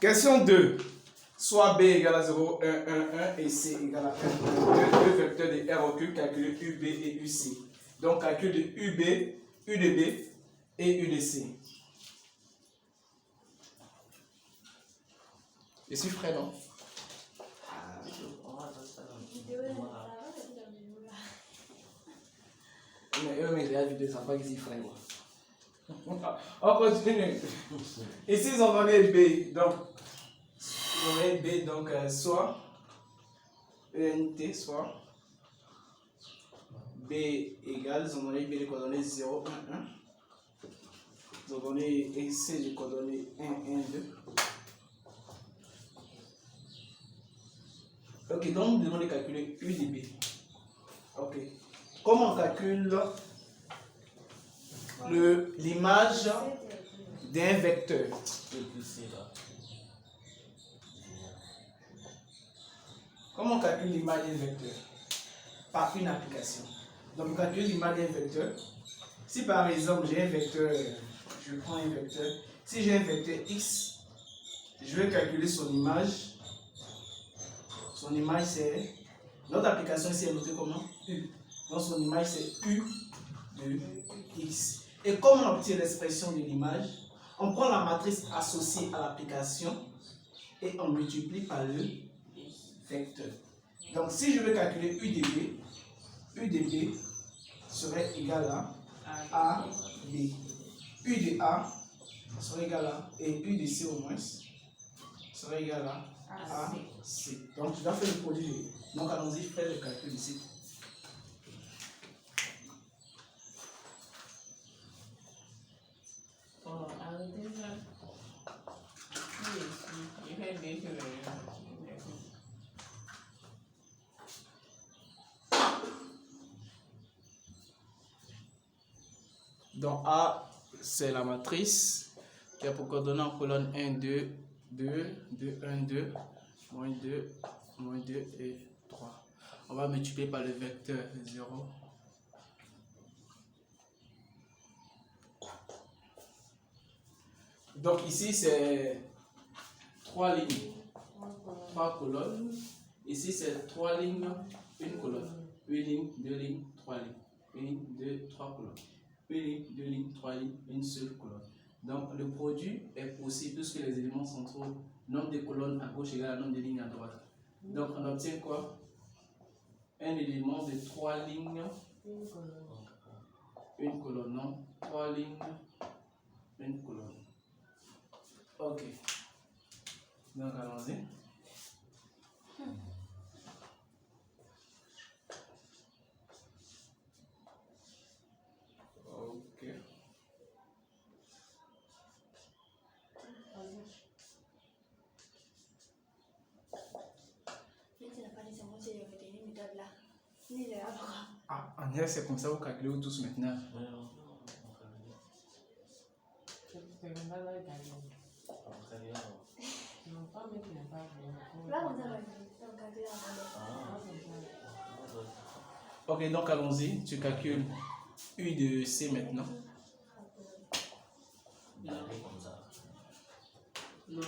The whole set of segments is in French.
Question 2. Soit B égale à 0, 1, 1, 1 et C égale à 1, 1, 2. Deux vecteurs de R occultes, calculer UB et UC. Donc, calcul de UB, U de B et U de C. Je suis frais, non? Mais eux, mes vidéo, ça pas que c'est frais. On continue. Ici, ils ont donné B. Donc, ils ont donné B, donc soit ENT, soit B égale, ils ont donné B les coordonnées 0, 1, 1. Ils ont donné C les coordonnées 1, 1, 2. Ok, donc nous devons de calculer U de B. Ok. Comment on calcule l'image d'un vecteur? Comment on calcule l'image d'un vecteur? Par une application. Donc, on calcule l'image d'un vecteur. Si par exemple j'ai un vecteur, je prends un vecteur. Si j'ai un vecteur X, je vais calculer son image. Son image c'est. Notre application ici est notée comment? U. Donc son image c'est U de X. Et comment on obtient l'expression de l'image? On prend la matrice associée à l'application et on multiplie par le vecteur. Donc si je veux calculer U de B serait égal à A, B. U de A serait égal à, et U de C au moins, serait égal à A, C. Donc tu dois faire le produit. Donc allons-y, faire le calcul ici. Donc A, c'est la matrice qui a pour coordonnées en colonne 1, 2, 2, 2, 1, 2, moins 2, moins 2 et 3. On va multiplier par le vecteur 0. Donc ici, c'est 3 lignes, 3 colonnes. Ici, c'est 3 lignes, 1 colonne. 1 ligne, 2 lignes, 3 lignes. 1 ligne, 2, 3 colonnes. 1 ligne, 2 lignes, 3 lignes, une seule colonne. Donc le produit est possible puisque les éléments centraux, nombre de colonnes à gauche égale à nombre de lignes à droite. Donc on obtient quoi? Un élément de 3 lignes, une colonne, non? 3 lignes, une colonne. Ok. Donc allons-y. Ok. Ah, en c'est comme ça, vous calculez tous maintenant. Ok, donc allons-y. Tu calcules U de C maintenant. Non.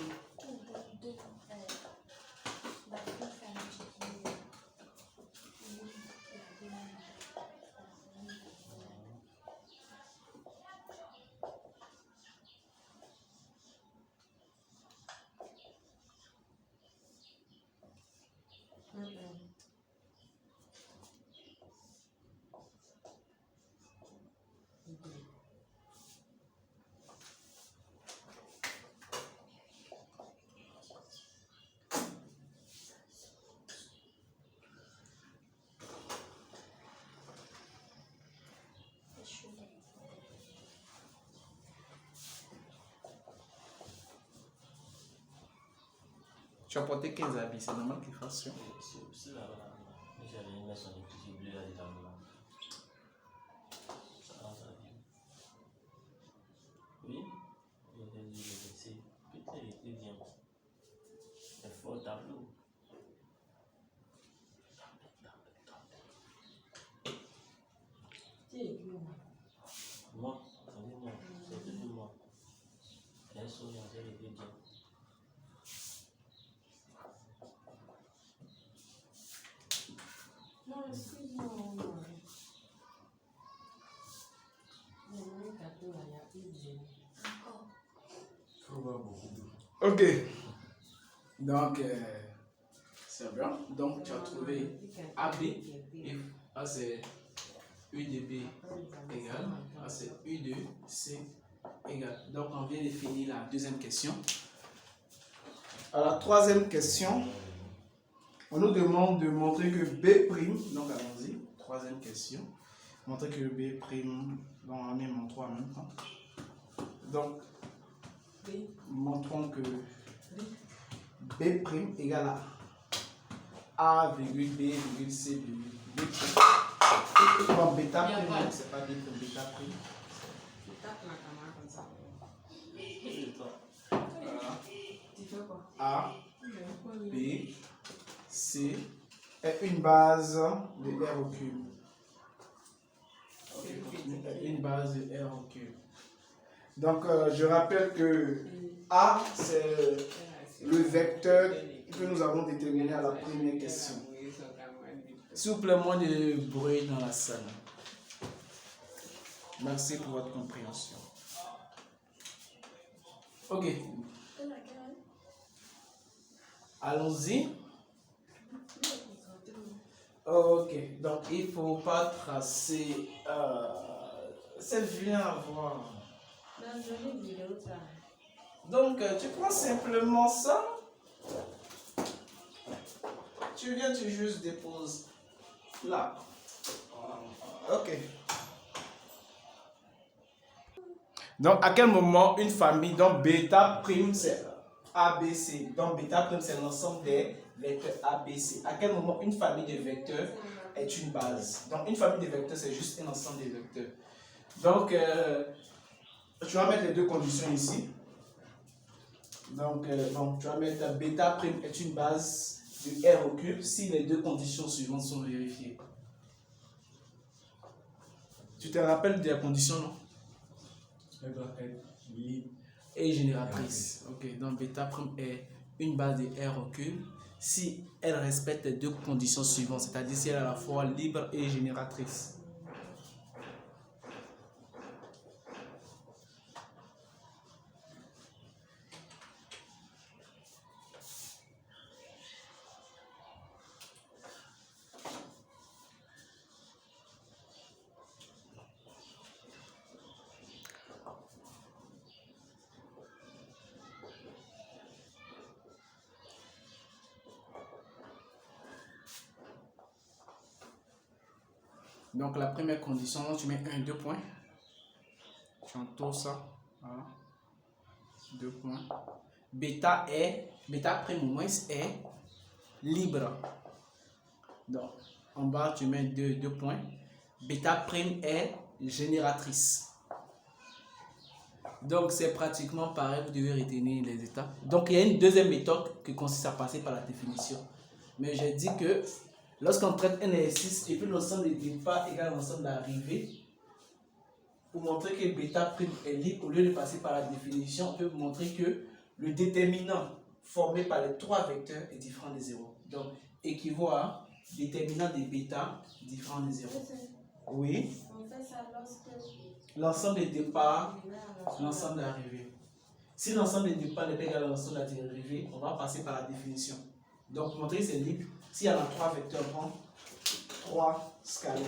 Tu as porté 15 habits, c'est normal qu'il fasse ça. C'est là-bas. J'avais mis son petit bleu là-dedans. Oui, j'ai dit c'est peut-être il était bien. C'est fort tableau. Moi, attendez-moi, c'est tout pour moi. Bien sûr, il était bien. Ok. Donc, c'est bien. Donc, tu as trouvé AB. Et A, c'est U de B égale. A, c'est U de C égale. Donc, on vient de finir la deuxième question. À la troisième question, on nous demande de montrer que B', donc allons-y, troisième question, montrer que B', donc on met mon 3 en même temps. Donc, montrons que B' égale à A, B, C, B'. Bon, bêta prime, c'est pas B', bêta prime. A, B, C est une base de R au cube. Une base de R au cube. Donc, je rappelle que A, c'est le vecteur que nous avons déterminé à la première question. S'il vous plaît, moins de bruit dans la salle. Merci pour votre compréhension. Ok. Allons-y. Ok, donc il ne faut pas tracer. C'est vilain à voir. Donc tu prends simplement ça. Tu viens, tu juste déposes là. Ok. Donc à quel moment une famille, donc bêta prime c'est ABC, donc bêta prime c'est l'ensemble des vecteurs ABC. À quel moment une famille de vecteurs est une base? Donc une famille de vecteurs c'est juste un ensemble de vecteurs. Donc tu vas mettre les deux conditions ici. Donc tu vas mettre bêta prime est une base de R au cube si les deux conditions suivantes sont vérifiées. Tu te rappelles des conditions, non? Elle doit être libre et génératrice. Ok, donc bêta prime est une base de R au cube si elle respecte les deux conditions suivantes, c'est-à-dire si elle est à la fois libre et génératrice. Donc la première condition, tu mets 1, 2 points. Tu entoures ça. Voilà. 2 points. Bêta prime moins est libre. Donc en bas, tu mets 2 points. Bêta prime est génératrice. Donc c'est pratiquement pareil, vous devez retenir les étapes. Donc il y a une deuxième méthode qui consiste à passer par la définition. Mais j'ai dit que lorsqu'on traite un exercice et puis l'ensemble des départs égale l'ensemble d'arrivée, pour montrer que bêta prime est libre, au lieu de passer par la définition, on peut montrer que le déterminant formé par les trois vecteurs est différent de 0. Donc équivaut à déterminant de bêta différent de 0. Oui. On fait ça lorsque l'ensemble des départs, l'ensemble d'arrivée. Si l'ensemble des départs n'est pas égal à l'ensemble d'arrivée, on va passer par la définition. Donc, montrer que c'est libre. S'il y en a 3 vecteurs, on prend 3 scalaires.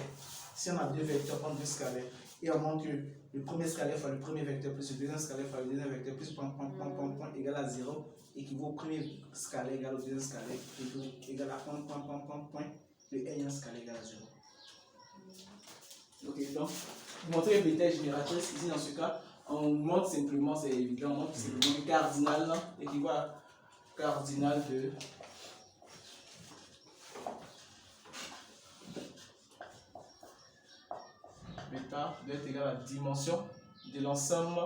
Si on a 2 vecteurs, on prend 2 scalaires. Et on montre que le premier scalaire fois le premier vecteur plus le deuxième scalaire fois le deuxième vecteur plus point égal à 0 équivaut au premier scalaire égal au deuxième scalaire égal à point. Le n scalaire égal à 0. Ok, donc, pour montrer que bêta est génératrice, ici dans ce cas, on montre simplement, c'est évident, on montre simplement le cardinal équivaut à cardinal de bêta doit être égal à la dimension de l'ensemble.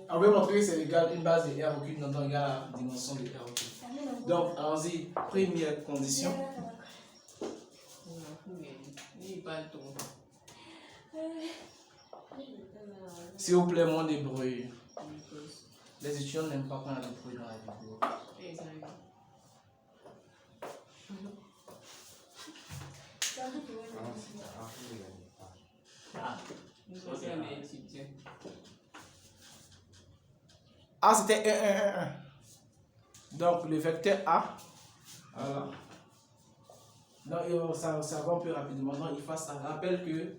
On veut montrer que c'est égal à une base de R au cube, donc égal à la dimension de R au cube. Donc, allons-y, première condition. S'il vous plaît, moins de bruit. Les étudiants n'aiment pas quand il y a du bruit dans la vidéo. A, c'était 1, 1, 1, 1. Donc, le vecteur A, voilà. Donc, ça va plus rapidement. Donc, il faut ça. Rappelle que,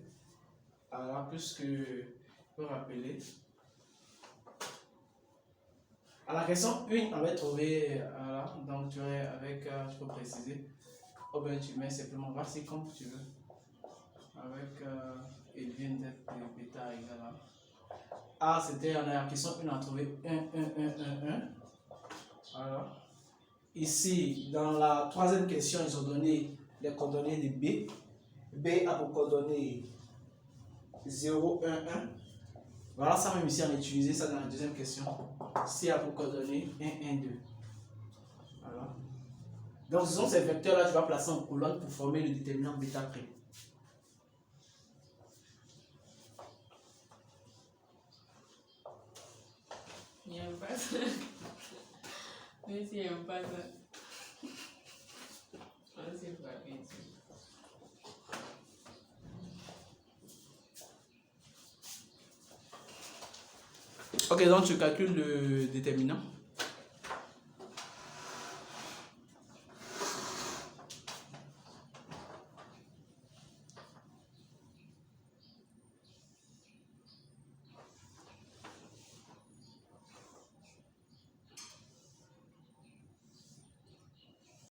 voilà, puisque, je peux rappeler. À la question 1, on va trouver, voilà, donc tu es avec, je peux préciser, ou bien tu mets simplement, voici comme tu veux, avec, il vient d'être bêta égal à. A, c'était, à la question 1, on a trouvé 1, 1, 1, 1, 1. Voilà. Ici, dans la troisième question, ils ont donné les coordonnées de B. B a pour coordonnées 0, 1, 1. Voilà, ça même ici, on a utilisé ça dans la deuxième question. C a pour coordonnées 1, 1, 2. Voilà. Donc, ce sont ces vecteurs-là que tu vas placer en colonne pour former le déterminant bêta prime. Il n'y a pas ça. Mais s'il n'y a pas ça. On sait pas bien sûr. Ok, donc tu calcules le déterminant.